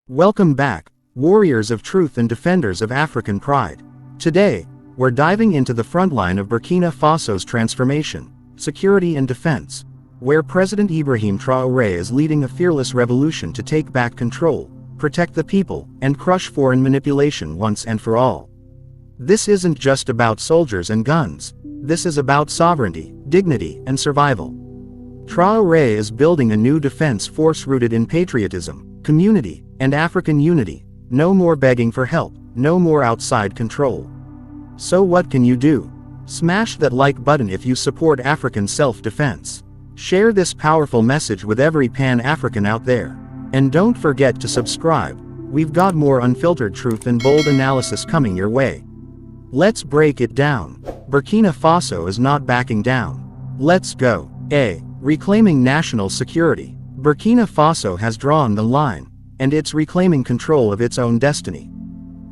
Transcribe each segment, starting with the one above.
Welcome back, warriors of truth and defenders of African pride. Today, we're diving into the front line of Burkina Faso's transformation, security and defense, where President Ibrahim Traoré is leading a fearless revolution to take back control, protect the people, and crush foreign manipulation once and for all. This isn't just about soldiers and guns. This is about sovereignty, dignity, and survival. Traoré is building a new defense force rooted in patriotism, community, and African unity. No more begging for help, no more outside control. So what can you do? Smash that like button if you support African self-defense. Share this powerful message with every Pan-African out there. And don't forget to subscribe. We've got more unfiltered truth and bold analysis coming your way. Let's break it down. Burkina Faso is not backing down. Let's go. A. Reclaiming national security. Burkina Faso has drawn the line, and it's reclaiming control of its own destiny.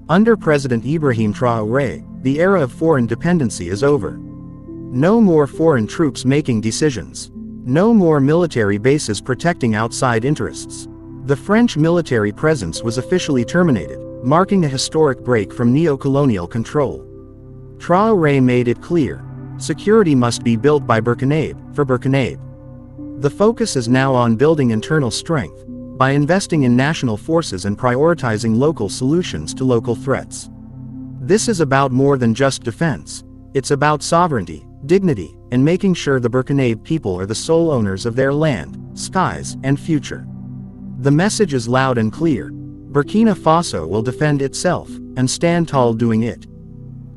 Under President Ibrahim Traoré, the era of foreign dependency is over. No more foreign troops making decisions. No more military bases protecting outside interests. The French military presence was officially terminated, marking a historic break from neocolonial control. Traoré made it clear: security must be built by Burkinabe, for Burkinabe. The focus is now on building internal strength, by investing in national forces and prioritizing local solutions to local threats. This is about more than just defense. It's about sovereignty, dignity, and making sure the Burkinabe people are the sole owners of their land, skies, and future. The message is loud and clear: Burkina Faso will defend itself, and stand tall doing it.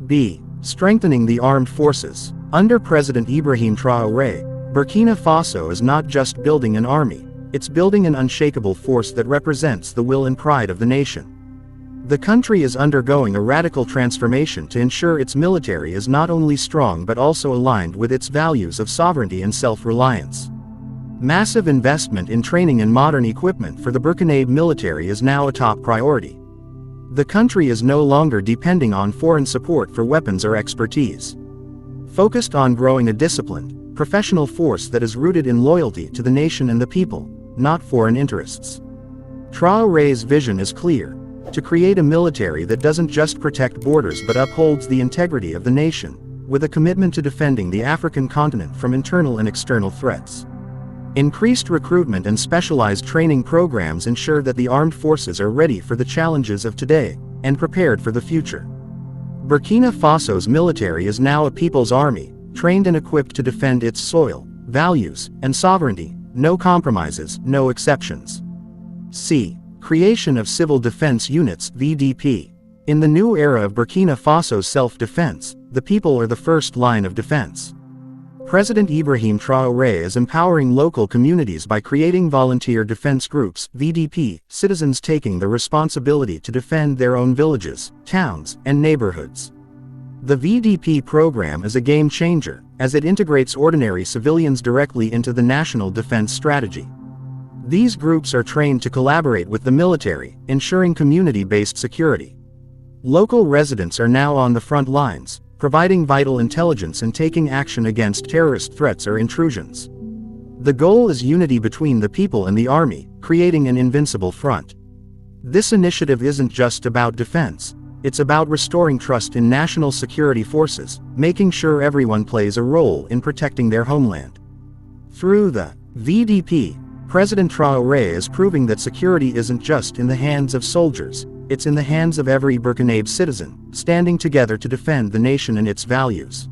B. Strengthening the armed forces. Under President Ibrahim Traoré, Burkina Faso is not just building an army, it's building an unshakable force that represents the will and pride of the nation. The country is undergoing a radical transformation to ensure its military is not only strong but also aligned with its values of sovereignty and self-reliance. Massive investment in training and modern equipment for the Burkinabe military is now a top priority. The country is no longer depending on foreign support for weapons or expertise. Focused on growing a disciplined, professional force that is rooted in loyalty to the nation and the people, not foreign interests. Traoré's vision is clear: to create a military that doesn't just protect borders but upholds the integrity of the nation, with a commitment to defending the African continent from internal and external threats. Increased recruitment and specialized training programs ensure that the armed forces are ready for the challenges of today, and prepared for the future. Burkina Faso's military is now a people's army, trained and equipped to defend its soil, values, and sovereignty. No compromises, no exceptions. C. Creation of Civil Defense Units (VDP). In the new era of Burkina Faso's self-defense, the people are the first line of defense. President Ibrahim Traoré is empowering local communities by creating volunteer defense groups (VDP), citizens taking the responsibility to defend their own villages, towns, and neighborhoods. The VDP program is a game changer, as it integrates ordinary civilians directly into the national defense strategy. These groups are trained to collaborate with the military, ensuring community-based security. Local residents are now on the front lines, providing vital intelligence and taking action against terrorist threats or intrusions. The goal is unity between the people and the army, creating an invincible front. This initiative isn't just about defense. It's about restoring trust in national security forces, making sure everyone plays a role in protecting their homeland. Through the VDP, President Traoré is proving that security isn't just in the hands of soldiers, it's in the hands of every Burkinabe citizen, standing together to defend the nation and its values.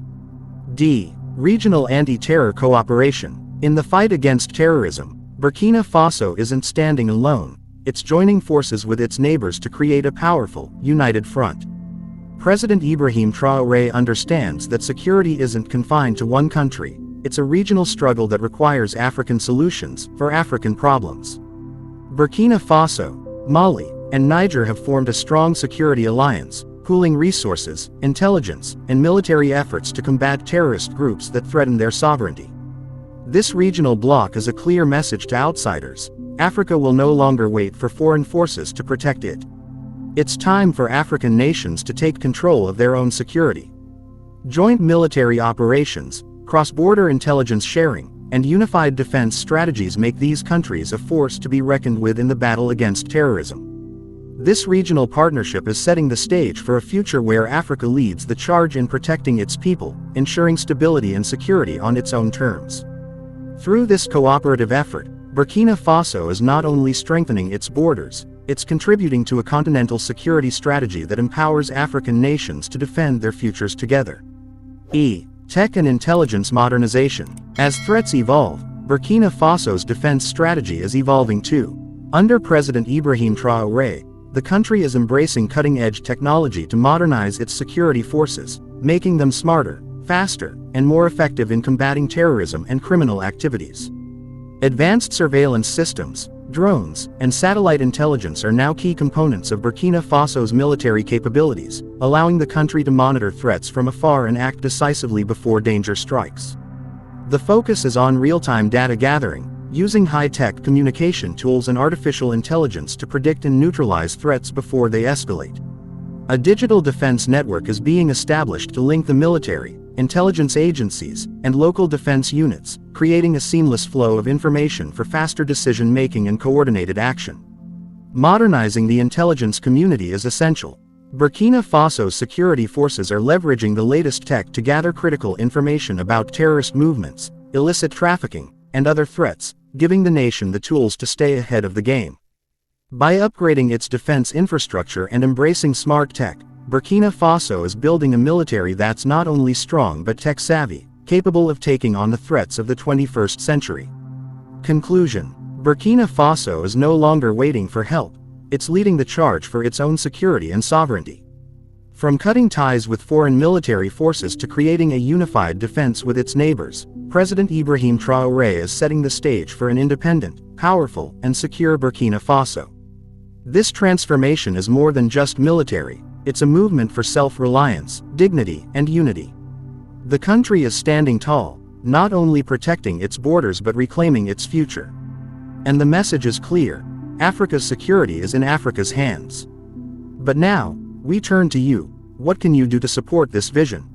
D. Regional anti-terror cooperation. In the fight against terrorism, Burkina Faso isn't standing alone. It's joining forces with its neighbors to create a powerful, united front. President Ibrahim Traoré understands that security isn't confined to one country. It's a regional struggle that requires African solutions for African problems. Burkina Faso, Mali, and Niger have formed a strong security alliance, pooling resources, intelligence, and military efforts to combat terrorist groups that threaten their sovereignty. This regional bloc is a clear message to outsiders: Africa will no longer wait for foreign forces to protect it. It's time for African nations to take control of their own security. Joint military operations, cross-border intelligence sharing, and unified defense strategies make these countries a force to be reckoned with in the battle against terrorism. This regional partnership is setting the stage for a future where Africa leads the charge in protecting its people, ensuring stability and security on its own terms. Through this cooperative effort, Burkina Faso is not only strengthening its borders, it's contributing to a continental security strategy that empowers African nations to defend their futures together. Tech and intelligence modernization. As threats evolve, Burkina Faso's defense strategy is evolving too. Under President Ibrahim Traoré, the country is embracing cutting-edge technology to modernize its security forces, making them smarter, faster, and more effective in combating terrorism and criminal activities. Advanced surveillance systems, drones, and satellite intelligence are now key components of Burkina Faso's military capabilities, allowing the country to monitor threats from afar and act decisively before danger strikes. The focus is on real-time data gathering, using high-tech communication tools and artificial intelligence to predict and neutralize threats before they escalate. A digital defense network is being established to link the military, intelligence agencies, and local defense units, creating a seamless flow of information for faster decision-making and coordinated action. Modernizing the intelligence community is essential. Burkina Faso's security forces are leveraging the latest tech to gather critical information about terrorist movements, illicit trafficking, and other threats, giving the nation the tools to stay ahead of the game. By upgrading its defense infrastructure and embracing smart tech, Burkina Faso is building a military that's not only strong but tech-savvy, capable of taking on the threats of the 21st century. Conclusion: Burkina Faso is no longer waiting for help, it's leading the charge for its own security and sovereignty. From cutting ties with foreign military forces to creating a unified defense with its neighbors, President Ibrahim Traoré is setting the stage for an independent, powerful, and secure Burkina Faso. This transformation is more than just military, it's a movement for self-reliance, dignity, and unity. The country is standing tall, not only protecting its borders but reclaiming its future. And the message is clear: Africa's security is in Africa's hands. But now, we turn to you. What can you do to support this vision?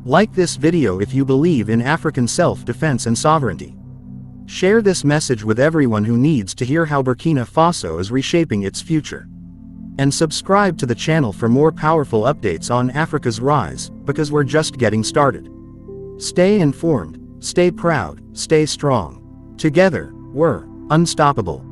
Like this video if you believe in African self-defense and sovereignty. Share this message with everyone who needs to hear how Burkina Faso is reshaping its future. And subscribe to the channel for more powerful updates on Africa's rise, because we're just getting started. Stay informed, stay proud, stay strong. Together, we're unstoppable.